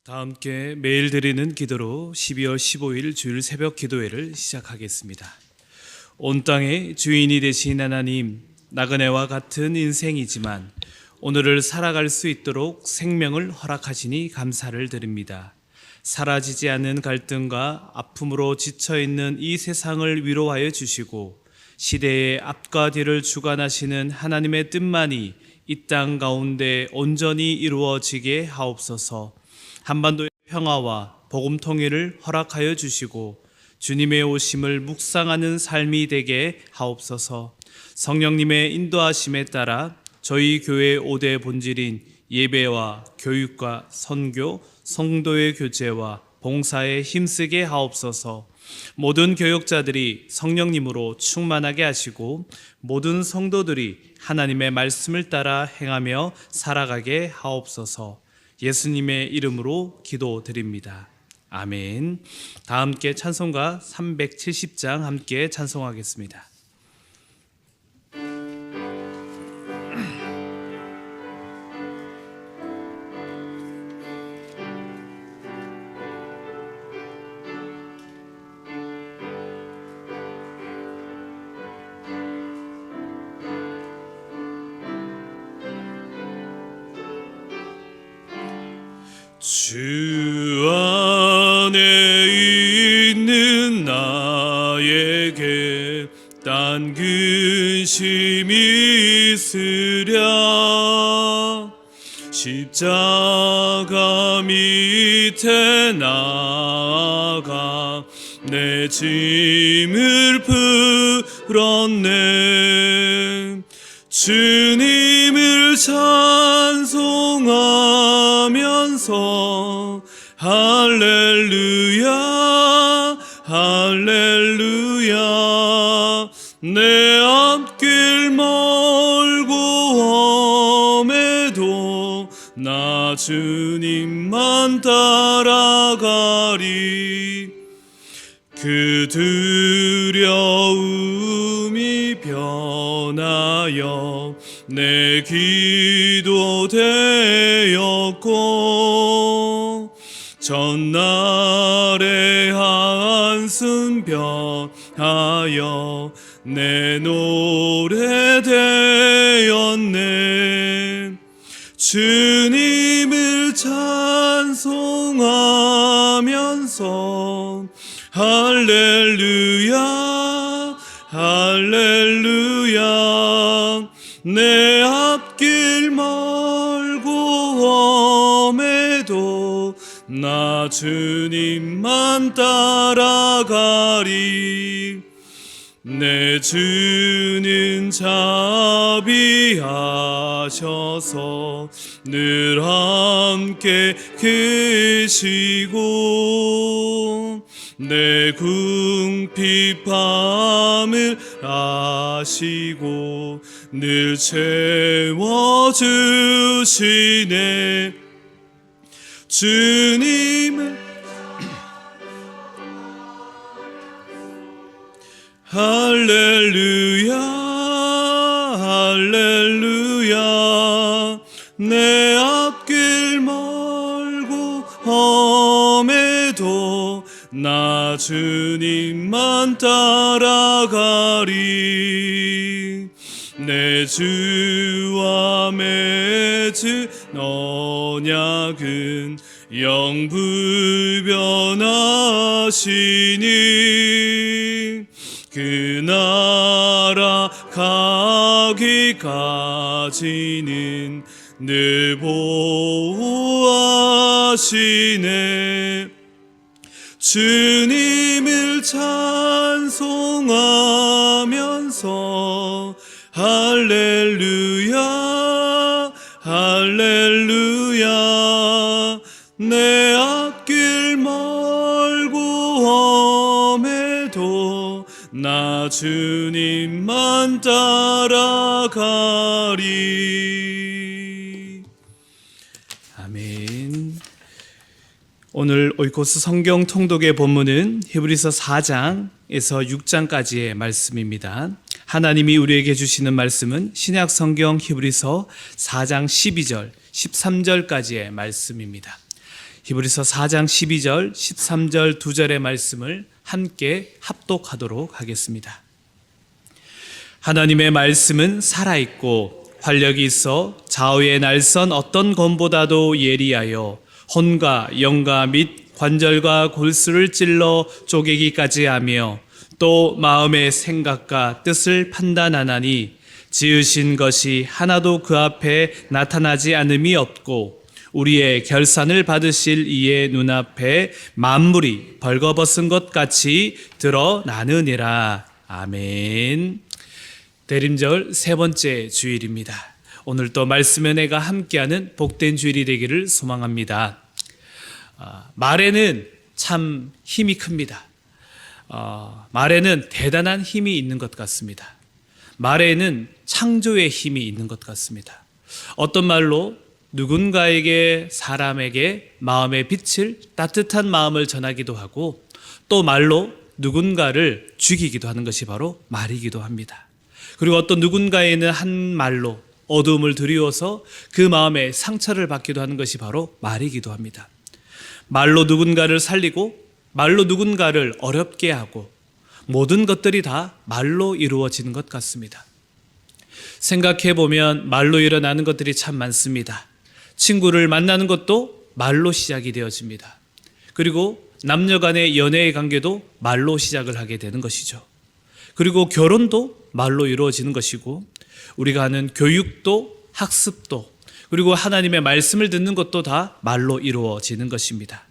다 함께 매일 드리는 기도로 12월 15일 주일 새벽 기도회를 시작하겠습니다. 온 땅의 주인이 되신 하나님, 나그네와 같은 인생이지만 오늘을 살아갈 수 있도록 생명을 허락하시니 감사를 드립니다. 사라지지 않는 갈등과 아픔으로 지쳐있는 이 세상을 위로하여 주시고 시대의 앞과 뒤를 주관하시는 하나님의 뜻만이 이 땅 가운데 온전히 이루어지게 하옵소서. 한반도의 평화와 복음 통일을 허락하여 주시고 주님의 오심을 묵상하는 삶이 되게 하옵소서. 성령님의 인도하심에 따라 저희 교회의 5대 본질인 예배와 교육과 선교, 성도의 교제와 봉사에 힘쓰게 하옵소서. 모든 교역자들이 성령님으로 충만하게 하시고 모든 성도들이 하나님의 말씀을 따라 행하며 살아가게 하옵소서. 예수님의 이름으로 기도드립니다. 아멘. 다 함께 찬송가 370장 함께 찬송하겠습니다. 주 안에 있는 나에게 딴 근심이 있으랴. 십자가 밑에 나아가 내 짐을 풀었네. 주님을 찬송하면서 할렐루야 할렐루야. 내 앞길 멀고 험해도 나 주님만 따라가리. 그 두려움이 변하여 내 기도 되었고 전날의 한숨 변하여 내 노래 되었네. 주님을 찬송하면서 할렐루야 할렐루야. 내 앞길 멀고 험해도 나 주님만 따라가리. 내 주는 자비하셔서 늘 함께 계시고 내 궁핍함을 아시고 늘 채워주시네. 주님을 할렐루야 할렐루야. 내 앞길 멀고 험해도 나 주님만 따라가리. 내 주와 맺은 언약은 영불변하시니 그 나라 가기까지는 늘 보호하시네. 주님을 찬송하면서 할렐루야 할렐루야. 내 앞길 멀고 험해도 나 주님만 따라가리. 아멘. 오늘 오이코스 성경 통독의 본문은 히브리서 4장에서 6장까지의 말씀입니다. 하나님이 우리에게 주시는 말씀은 신약 성경 히브리서 4장 12절, 13절까지의 말씀입니다. 히브리서 4장 12절, 13절 2절의 말씀을 함께 합독하도록 하겠습니다. 하나님의 말씀은 살아있고 활력이 있어 좌우의 날선 어떤 검보다도 예리하여 혼과 영과 및 관절과 골수를 찔러 쪼개기까지 하며 또 마음의 생각과 뜻을 판단하나니 지으신 것이 하나도 그 앞에 나타나지 않음이 없고 우리의 결산을 받으실 이의 눈앞에 만물이 벌거벗은 것 같이 드러나느니라. 아멘. 대림절 세 번째 주일입니다. 오늘 또 말씀의 은혜가 함께하는 복된 주일이 되기를 소망합니다. 말에는 참 힘이 큽니다. 말에는 대단한 힘이 있는 것 같습니다. 말에는 창조의 힘이 있는 것 같습니다. 어떤 말로 누군가에게, 사람에게 마음의 빛을, 따뜻한 마음을 전하기도 하고 또 말로 누군가를 죽이기도 하는 것이 바로 말이기도 합니다. 그리고 어떤 누군가에는 한 말로 어두움을 드리워서 그 마음에 상처를 받기도 하는 것이 바로 말이기도 합니다. 말로 누군가를 살리고 말로 누군가를 어렵게 하고 모든 것들이 다 말로 이루어지는 것 같습니다. 생각해 보면 말로 일어나는 것들이 참 많습니다. 친구를 만나는 것도 말로 시작이 되어집니다. 그리고 남녀 간의 연애의 관계도 말로 시작을 하게 되는 것이죠. 그리고 결혼도 말로 이루어지는 것이고 우리가 하는 교육도 학습도 그리고 하나님의 말씀을 듣는 것도 다 말로 이루어지는 것입니다.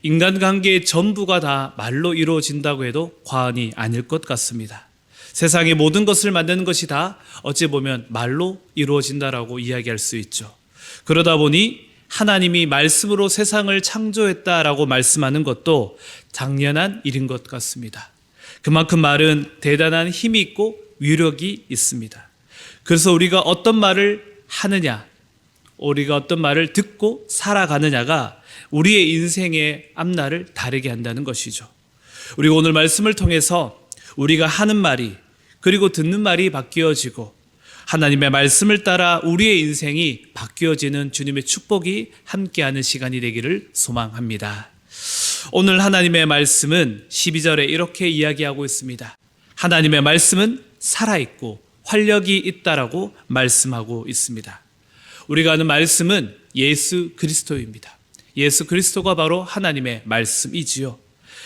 인간관계의 전부가 다 말로 이루어진다고 해도 과언이 아닐 것 같습니다. 세상의 모든 것을 만드는 것이 다 어찌 보면 말로 이루어진다라고 이야기할 수 있죠. 그러다 보니 하나님이 말씀으로 세상을 창조했다라고 말씀하는 것도 당연한 일인 것 같습니다. 그만큼 말은 대단한 힘이 있고 위력이 있습니다. 그래서 우리가 어떤 말을 하느냐, 우리가 어떤 말을 듣고 살아가느냐가 우리의 인생의 앞날을 다르게 한다는 것이죠. 우리가 오늘 말씀을 통해서 우리가 하는 말이 그리고 듣는 말이 바뀌어지고 하나님의 말씀을 따라 우리의 인생이 바뀌어지는 주님의 축복이 함께하는 시간이 되기를 소망합니다. 오늘 하나님의 말씀은 12절에 이렇게 이야기하고 있습니다. 하나님의 말씀은 살아있고 활력이 있다라고 말씀하고 있습니다. 우리가 아는 말씀은 예수 그리스도입니다. 예수 그리스도가 바로 하나님의 말씀이지요.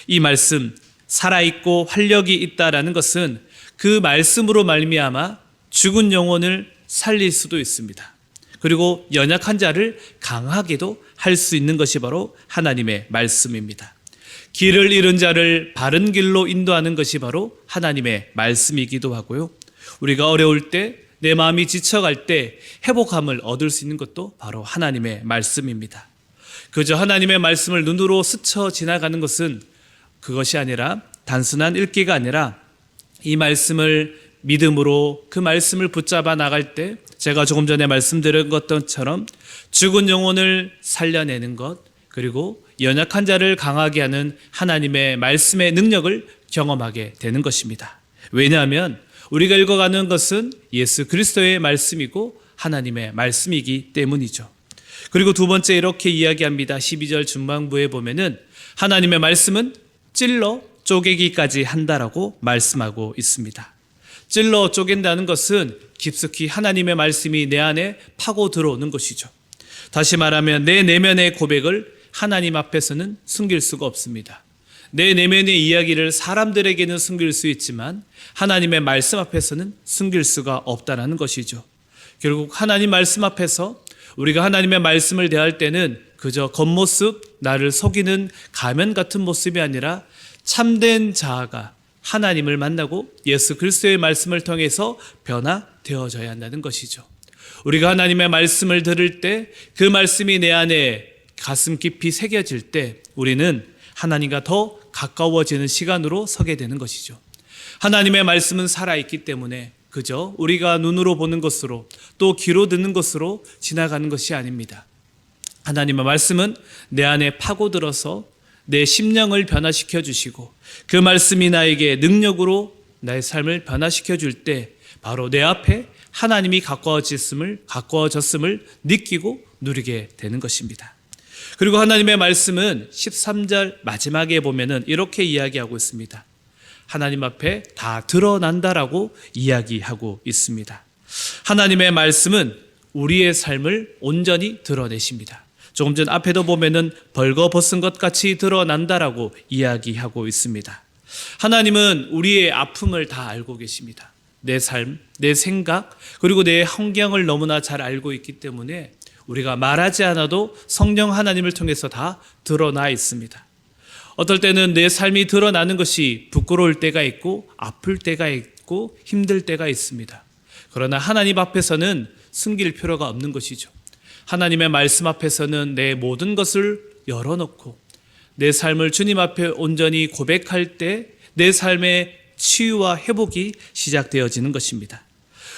이 말씀, 살아있고 활력이 있다라는 것은 그 말씀으로 말미암아 죽은 영혼을 살릴 수도 있습니다. 그리고 연약한 자를 강하게도 할 수 있는 것이 바로 하나님의 말씀입니다. 길을 잃은 자를 바른 길로 인도하는 것이 바로 하나님의 말씀이기도 하고요. 우리가 어려울 때, 내 마음이 지쳐갈 때 회복함을 얻을 수 있는 것도 바로 하나님의 말씀입니다. 그저 하나님의 말씀을 눈으로 스쳐 지나가는 것은 그것이 아니라 단순한 읽기가 아니라 이 말씀을 믿음으로 그 말씀을 붙잡아 나갈 때 제가 조금 전에 말씀드린 것처럼 죽은 영혼을 살려내는 것 그리고 연약한 자를 강하게 하는 하나님의 말씀의 능력을 경험하게 되는 것입니다. 왜냐하면 우리가 읽어가는 것은 예수 그리스도의 말씀이고 하나님의 말씀이기 때문이죠. 그리고 두 번째 이렇게 이야기합니다. 12절 중반부에 보면은 하나님의 말씀은 찔러 쪼개기까지 한다라고 말씀하고 있습니다. 찔러 쪼갠다는 것은 깊숙이 하나님의 말씀이 내 안에 파고 들어오는 것이죠. 다시 말하면 내 내면의 고백을 하나님 앞에서는 숨길 수가 없습니다. 내 내면의 이야기를 사람들에게는 숨길 수 있지만 하나님의 말씀 앞에서는 숨길 수가 없다는 것이죠. 결국 하나님 말씀 앞에서 우리가 하나님의 말씀을 대할 때는 그저 겉모습, 나를 속이는 가면 같은 모습이 아니라 참된 자아가 하나님을 만나고 예수 그리스도의 말씀을 통해서 변화되어져야 한다는 것이죠. 우리가 하나님의 말씀을 들을 때 그 말씀이 내 안에 가슴 깊이 새겨질 때 우리는 하나님과 더 가까워지는 시간으로 서게 되는 것이죠. 하나님의 말씀은 살아있기 때문에 그저 우리가 눈으로 보는 것으로 또 귀로 듣는 것으로 지나가는 것이 아닙니다. 하나님의 말씀은 내 안에 파고들어서 내 심령을 변화시켜 주시고 그 말씀이 나에게 능력으로 나의 삶을 변화시켜 줄 때 바로 내 앞에 하나님이 가까워졌음을 느끼고 누리게 되는 것입니다. 그리고 하나님의 말씀은 13절 마지막에 보면은 이렇게 이야기하고 있습니다. 하나님 앞에 다 드러난다라고 이야기하고 있습니다. 하나님의 말씀은 우리의 삶을 온전히 드러내십니다. 조금 전 앞에도 보면은 벌거벗은 것 같이 드러난다라고 이야기하고 있습니다. 하나님은 우리의 아픔을 다 알고 계십니다. 내 삶, 내 생각, 그리고 내 환경을 너무나 잘 알고 있기 때문에 우리가 말하지 않아도 성령 하나님을 통해서 다 드러나 있습니다. 어떨 때는 내 삶이 드러나는 것이 부끄러울 때가 있고 아플 때가 있고 힘들 때가 있습니다. 그러나 하나님 앞에서는 숨길 필요가 없는 것이죠. 하나님의 말씀 앞에서는 내 모든 것을 열어놓고 내 삶을 주님 앞에 온전히 고백할 때 내 삶의 치유와 회복이 시작되어지는 것입니다.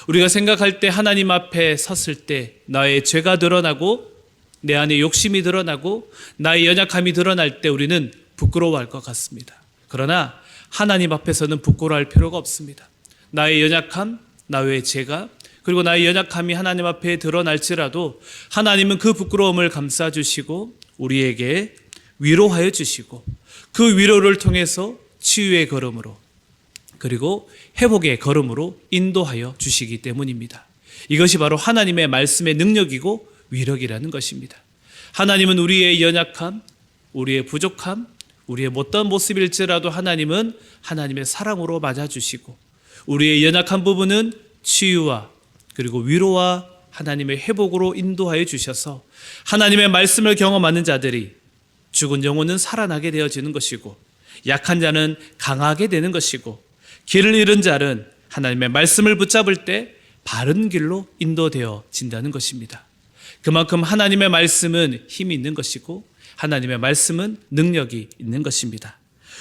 우리가 생각할 때 하나님 앞에 섰을 때 나의 죄가 드러나고 내 안에 욕심이 드러나고 나의 연약함이 드러날 때 우리는 부끄러워할 것 같습니다. 그러나 하나님 앞에서는 부끄러워할 필요가 없습니다. 나의 연약함, 나의 죄가 그리고 나의 연약함이 하나님 앞에 드러날지라도 하나님은 그 부끄러움을 감싸주시고 우리에게 위로하여 주시고 그 위로를 통해서 치유의 걸음으로 그리고 회복의 걸음으로 인도하여 주시기 때문입니다. 이것이 바로 하나님의 말씀의 능력이고 위력이라는 것입니다. 하나님은 우리의 연약함, 우리의 부족함, 우리의 못된 모습일지라도 하나님은 하나님의 사랑으로 맞아주시고 우리의 연약한 부분은 치유와 그리고 위로와 하나님의 회복으로 인도하여 주셔서 하나님의 말씀을 경험하는 자들이 죽은 영혼은 살아나게 되어지는 것이고 약한 자는 강하게 되는 것이고 길을 잃은 자는 하나님의 말씀을 붙잡을 때 바른 길로 인도되어진다는 것입니다. 그만큼 하나님의 말씀은 힘이 있는 것이고 하나님의 말씀은 능력이 있는 것입니다.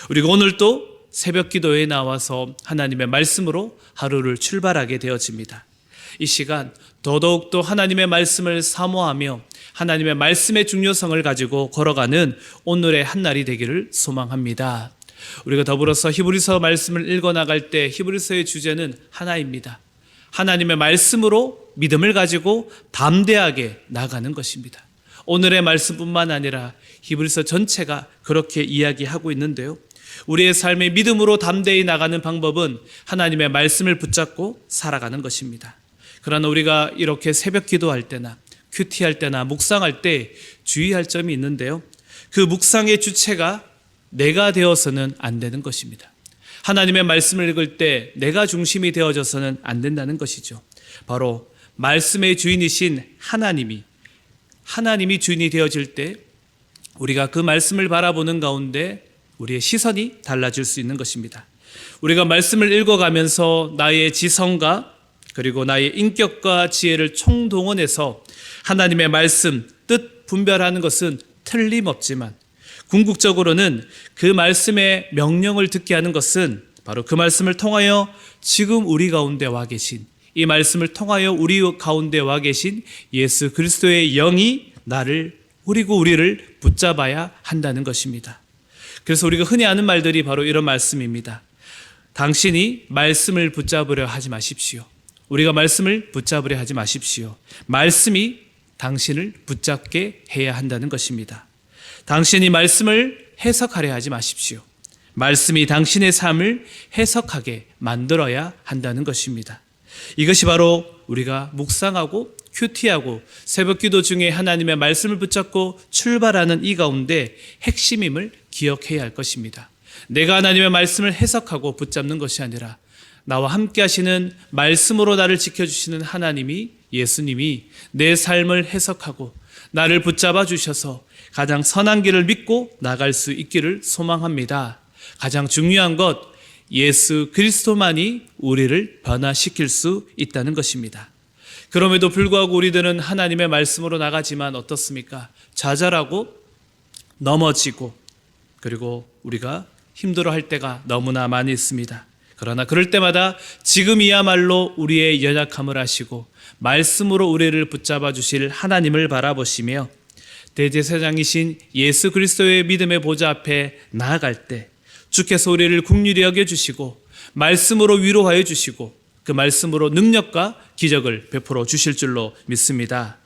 우리가 오늘 또 새벽 기도에 나와서 하나님의 말씀으로 하루를 출발하게 되어집니다. 이 시간 더더욱더 하나님의 말씀을 사모하며 하나님의 말씀의 중요성을 가지고 걸어가는 오늘의 한날이 되기를 소망합니다. 우리가 더불어서 히브리서 말씀을 읽어나갈 때 히브리서의 주제는 하나입니다. 하나님의 말씀으로 믿음을 가지고 담대하게 나가는 것입니다. 오늘의 말씀뿐만 아니라 히브리서 전체가 그렇게 이야기하고 있는데요. 우리의 삶의 믿음으로 담대히 나가는 방법은 하나님의 말씀을 붙잡고 살아가는 것입니다. 그러나 우리가 이렇게 새벽 기도할 때나 큐티할 때나 묵상할 때 주의할 점이 있는데요. 그 묵상의 주체가 내가 되어서는 안 되는 것입니다. 하나님의 말씀을 읽을 때 내가 중심이 되어져서는 안 된다는 것이죠. 바로 말씀의 주인이신 하나님이 주인이 되어질 때 우리가 그 말씀을 바라보는 가운데 우리의 시선이 달라질 수 있는 것입니다. 우리가 말씀을 읽어가면서 나의 지성과 그리고 나의 인격과 지혜를 총동원해서 하나님의 말씀, 뜻 분별하는 것은 틀림없지만 궁극적으로는 그 말씀의 명령을 듣게 하는 것은 바로 그 말씀을 통하여 지금 우리 가운데 와 계신 이 말씀을 통하여 우리 가운데 와 계신 예수 그리스도의 영이 우리를 붙잡아야 한다는 것입니다. 그래서 우리가 흔히 하는 말들이 바로 이런 말씀입니다. 당신이 말씀을 붙잡으려 하지 마십시오. 우리가 말씀을 붙잡으려 하지 마십시오. 말씀이 당신을 붙잡게 해야 한다는 것입니다. 당신이 말씀을 해석하려 하지 마십시오. 말씀이 당신의 삶을 해석하게 만들어야 한다는 것입니다. 이것이 바로 우리가 묵상하고 큐티하고 새벽 기도 중에 하나님의 말씀을 붙잡고 출발하는 이 가운데 핵심임을 기억해야 할 것입니다. 내가 하나님의 말씀을 해석하고 붙잡는 것이 아니라 나와 함께 하시는 말씀으로 나를 지켜주시는 하나님이 예수님이 내 삶을 해석하고 나를 붙잡아 주셔서 가장 선한 길을 믿고 나갈 수 있기를 소망합니다. 가장 중요한 것 예수 그리스도만이 우리를 변화시킬 수 있다는 것입니다. 그럼에도 불구하고 우리들은 하나님의 말씀으로 나가지만 어떻습니까? 좌절하고 넘어지고 그리고 우리가 힘들어할 때가 너무나 많이 있습니다. 그러나 그럴 때마다 지금이야말로 우리의 연약함을 아시고 말씀으로 우리를 붙잡아 주실 하나님을 바라보시며 대제사장이신 예수 그리스도의 믿음의 보좌 앞에 나아갈 때 주께서 우리를 긍휼히 여겨주시고 말씀으로 위로하여 주시고 그 말씀으로 능력과 기적을 베풀어 주실 줄로 믿습니다.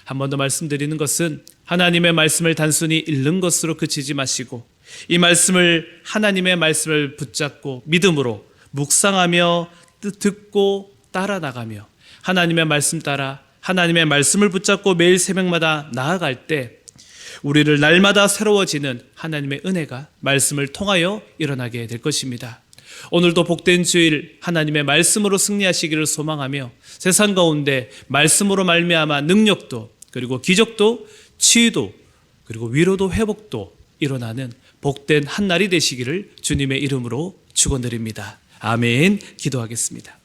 한 번 더 말씀드리는 것은 하나님의 말씀을 단순히 읽는 것으로 그치지 마시고 이 말씀을 하나님의 말씀을 붙잡고 믿음으로 묵상하며 듣고 따라 나가며 하나님의 말씀 따라 하나님의 말씀을 붙잡고 매일 새벽마다 나아갈 때 우리를 날마다 새로워지는 하나님의 은혜가 말씀을 통하여 일어나게 될 것입니다. 오늘도 복된 주일 하나님의 말씀으로 승리하시기를 소망하며 세상 가운데 말씀으로 말미암아 능력도 그리고 기적도 치유도 그리고 위로도 회복도 일어나는 복된 한 날이 되시기를 주님의 이름으로 축원드립니다. 아멘. 기도하겠습니다.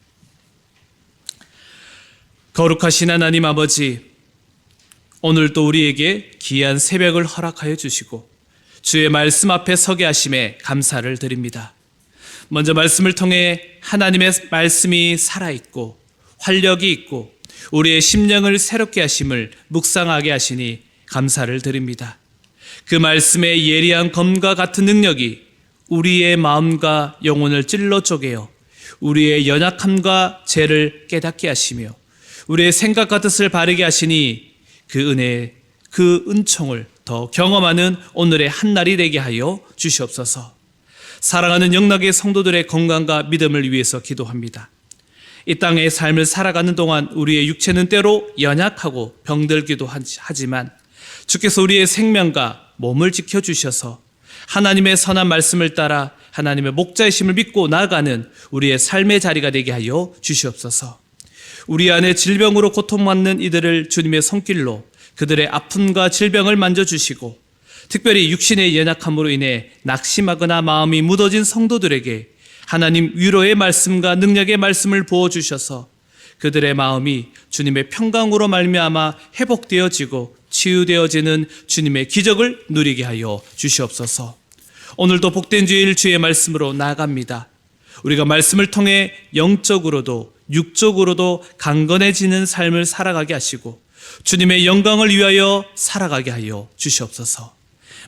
거룩하신 하나님 아버지, 오늘도 우리에게 귀한 새벽을 허락하여 주시고 주의 말씀 앞에 서게 하심에 감사를 드립니다. 먼저 말씀을 통해 하나님의 말씀이 살아있고 활력이 있고 우리의 심령을 새롭게 하심을 묵상하게 하시니 감사를 드립니다. 그 말씀의 예리한 검과 같은 능력이 우리의 마음과 영혼을 찔러 쪼개어 우리의 연약함과 죄를 깨닫게 하시며 우리의 생각과 뜻을 바르게 하시니 그 은혜, 그 은총을 더 경험하는 오늘의 한날이 되게 하여 주시옵소서. 사랑하는 영락의 성도들의 건강과 믿음을 위해서 기도합니다. 이 땅의 삶을 살아가는 동안 우리의 육체는 때로 연약하고 병들기도 하지만 주께서 우리의 생명과 몸을 지켜주셔서 하나님의 선한 말씀을 따라 하나님의 목자이심을 믿고 나아가는 우리의 삶의 자리가 되게 하여 주시옵소서. 우리 안에 질병으로 고통받는 이들을 주님의 손길로 그들의 아픔과 질병을 만져주시고 특별히 육신의 연약함으로 인해 낙심하거나 마음이 무뎌진 성도들에게 하나님 위로의 말씀과 능력의 말씀을 부어주셔서 그들의 마음이 주님의 평강으로 말미암아 회복되어지고 치유되어지는 주님의 기적을 누리게 하여 주시옵소서. 오늘도 복된 주일 주의 말씀으로 나아갑니다. 우리가 말씀을 통해 영적으로도 육적으로도 강건해지는 삶을 살아가게 하시고 주님의 영광을 위하여 살아가게 하여 주시옵소서.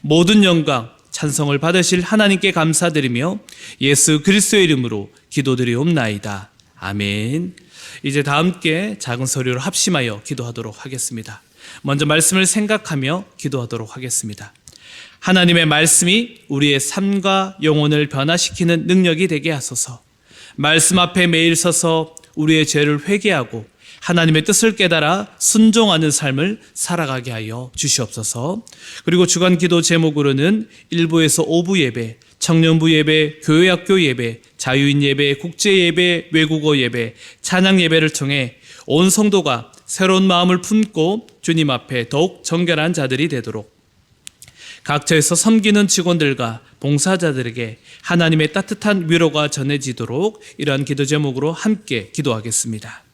모든 영광, 찬송을 받으실 하나님께 감사드리며 예수 그리스도의 이름으로 기도드리옵나이다. 아멘. 이제 다 함께 작은 소리로 합심하여 기도하도록 하겠습니다. 먼저 말씀을 생각하며 기도하도록 하겠습니다. 하나님의 말씀이 우리의 삶과 영혼을 변화시키는 능력이 되게 하소서. 말씀 앞에 매일 서서 우리의 죄를 회개하고 하나님의 뜻을 깨달아 순종하는 삶을 살아가게 하여 주시옵소서. 그리고 주간 기도 제목으로는 1부에서 5부 예배, 청년부 예배, 교회학교 예배, 자유인 예배, 국제 예배, 외국어 예배, 찬양 예배를 통해 온 성도가 새로운 마음을 품고 주님 앞에 더욱 정결한 자들이 되도록 각처에서 섬기는 직원들과 봉사자들에게 하나님의 따뜻한 위로가 전해지도록 이러한 기도 제목으로 함께 기도하겠습니다.